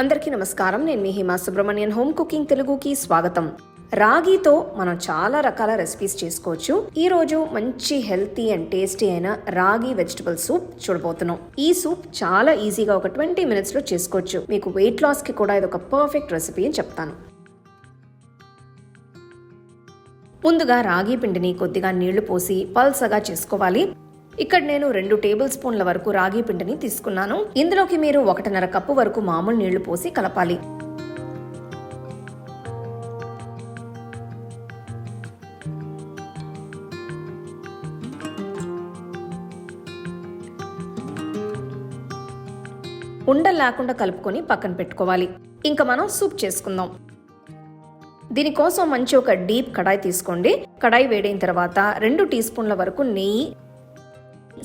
అందరికీ నమస్కారం. నేను మీ హిమా సుబ్రమణియన్. హోమ్ కుకింగ్ తెలుగుకి స్వాగతం. రాగితో మనం చాలా రకాల రెసిపీస్ చేసుకోవచ్చు. ఈ రోజు మంచి హెల్తీ అండ్ టేస్టీ అయిన రాగి వెజిటబుల్ సూప్ చూడబోతున్నాం. ఈ సూప్ చాలా ఈజీగా ఒక 20 minutes లో చేసుకోవచ్చు. మీకు వెయిట్ లాస్ కి కూడా ఇది ఒక పర్ఫెక్ట్ రెసిపీ అని చెప్తాను. ముందుగా రాగి పిండిని కొద్దిగా నీళ్లు పోసి పల్సగా చేసుకోవాలి. ఇక్కడ నేను 2 టేబుల్ స్పూన్ల వరకు రాగి పిండిని తీసుకున్నాను. ఇందులోకి మీరు 1.5 కప్పు వరకు మామూలు నీళ్లు పోసి కలపాలి. ఉండలు లేకుండా కలుపుకొని పక్కన పెట్టుకోవాలి. ఇంకా మనం సూప్ చేసుకుందాం. దీనికోసం మంచి ఒక డీప్ కడాయి తీసుకోండి. కడాయి వేడైన తర్వాత 2 టీ స్పూన్ల వరకు నెయ్యి,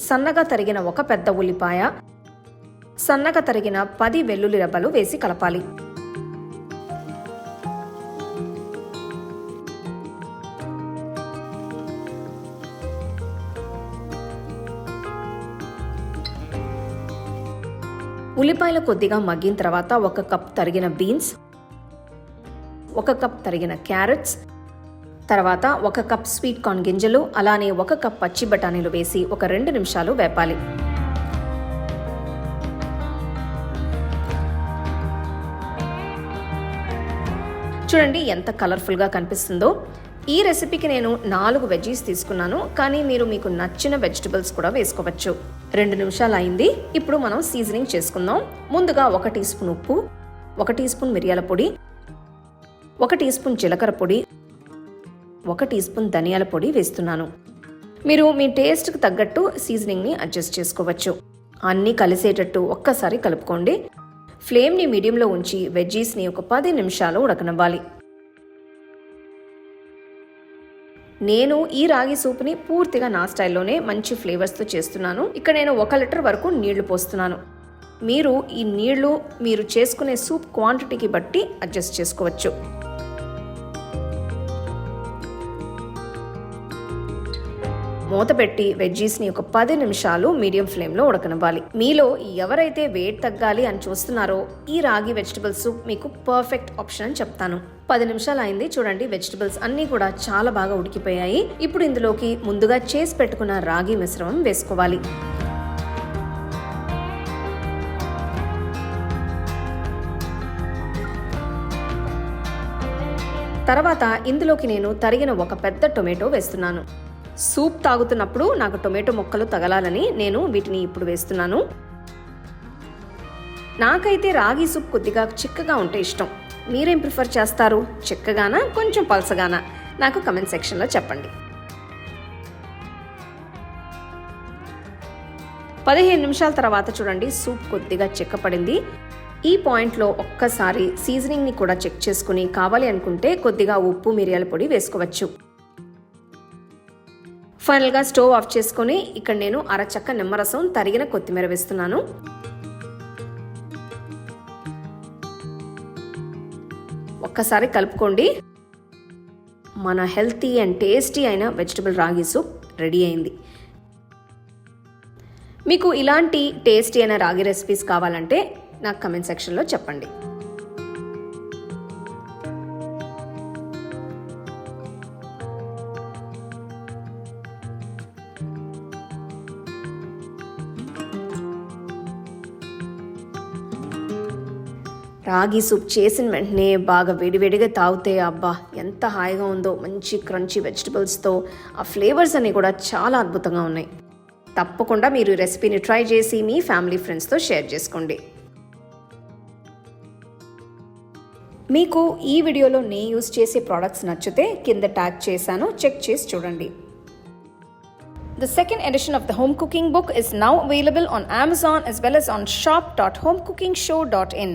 సన్నగా తరిగిన 1 పెద్ద ఉల్లిపాయ, సన్నగా తరిగిన 10 వెల్లుల్లి రెబ్బలు వేసి కలపాలి. ఉల్లిపాయలు కొద్దిగా మగ్గిన తర్వాత 1 కప్ తరిగిన బీన్స్, 1 కప్ తరిగిన క్యారెట్స్, తర్వాత 1 కప్ స్వీట్ కార్న్ గింజలు, అలానే 1 కప్ పచ్చి బఠానీలు వేసి ఒక 2 నిమిషాలు వేపాలి. చూడండి ఎంత కలర్ఫుల్గా కనిపిస్తుందో. ఈ రెసిపీకి నేను 4 వెజ్జీస్ తీసుకున్నాను, కానీ మీరు మీకు నచ్చిన వెజిటబుల్స్ కూడా వేసుకోవచ్చు. 2 నిమిషాలు అయింది. ఇప్పుడు మనం సీజనింగ్ చేసుకుందాం. ముందుగా 1 టీ స్పూన్ ఉప్పు, 1 టీ స్పూన్ మిరియాల పొడి, 1 టీ స్పూన్ జీలకర్ర పొడి, 1 టీ స్పూన్ ధనియాల పొడి వేస్తున్నాను. మీరు మీ టేస్ట్కి తగ్గట్టు సీజనింగ్ని అడ్జస్ట్ చేసుకోవచ్చు. అన్నీ కలిసేటట్టు ఒక్కసారి కలుపుకోండి. ఫ్లేమ్ని మీడియంలో ఉంచి వెజ్జీస్ని ఒక 10 నిమిషాలు ఉడకనివ్వాలి. నేను ఈ రాగి సూప్ని పూర్తిగా నా స్టైల్లోనే మంచి ఫ్లేవర్స్తో చేస్తున్నాను. ఇక్కడ నేను 1 లీటర్ వరకు నీళ్లు పోస్తున్నాను. మీరు ఈ నీళ్లు మీరు చేసుకునే సూప్ క్వాంటిటీకి బట్టి అడ్జస్ట్ చేసుకోవచ్చు. మూత పెట్టి వెజ్జీస్ని ఒక 10 నిమిషాలు మీడియం ఫ్లేమ్లో ఉడకనివ్వాలి. మీలో ఎవరైతే వెయిట్ తగ్గాలి అని చూస్తున్నారో ఈ రాగి వెజిటబుల్ సూప్ మీకు పర్ఫెక్ట్ ఆప్షన్ అని చెప్తాను. 10 నిమిషాలు అయింది. చూడండి వెజిటబుల్స్ అన్నీ కూడా చాలా బాగా ఉడికిపోయాయి. ఇప్పుడు ఇందులోకి ముందుగా చేసి పెట్టుకున్న రాగి మిశ్రమం వేసుకోవాలి. తర్వాత ఇందులోకి నేను తరిగిన 1 పెద్ద టొమాటో వేస్తున్నాను. సూప్ తాగుతున్నప్పుడు నాకు టొమాటో ముక్కలు తగలాలని నేను వీటిని ఇప్పుడు వేస్తున్నాను. నాకైతే రాగి సూప్ కొద్దిగా చిక్కగా ఉంటే ఇష్టం. మీరేం ప్రిఫర్ చేస్తారు? చిక్కగానా కొంచెం పల్సగానా? నాకు కమెంట్ సెక్షన్లో చెప్పండి. 15 నిమిషాల తర్వాత చూడండి సూప్ కొద్దిగా చిక్కపడింది. ఈ పాయింట్లో ఒక్కసారి సీజనింగ్ని కూడా చెక్ చేసుకుని కావాలి అనుకుంటే కొద్దిగా ఉప్పు, మిరియాల పొడి వేసుకోవచ్చు. ఫైనల్గా స్టవ్ ఆఫ్ చేసుకొని ఇక్కడ నేను 1/2 చెక్క నిమ్మరసం, తరిగిన కొత్తిమీర వేస్తున్నాను. ఒక్కసారి కలుపుకోండి. మన హెల్తీ అండ్ టేస్టీ అయిన వెజిటబుల్ రాగి సూప్ రెడీ అయింది. మీకు ఇలాంటి టేస్టీ అయిన రాగి రెసిపీస్ కావాలంటే నాకు కమెంట్ సెక్షన్లో చెప్పండి. రాగి సూప్ చేసిన వెంటనే బాగా వేడివేడిగా తాగితే అబ్బా ఎంత హాయిగా ఉందో. మంచి క్రంచీ వెజిటబుల్స్తో ఆ ఫ్లేవర్స్ అన్నీ కూడా చాలా అద్భుతంగా ఉన్నాయి. తప్పకుండా మీరు ఈ రెసిపీని ట్రై చేసి మీ ఫ్యామిలీ ఫ్రెండ్స్తో షేర్ చేసుకోండి. మీకు ఈ వీడియోలో నేను యూజ్ చేసే ప్రోడక్ట్స్ నచ్చితే కింద ట్యాగ్ చేశాను, చెక్ చేసి చూడండి. The second edition of the home cooking book is now available on Amazon as well as on shop.homecookingshow.in.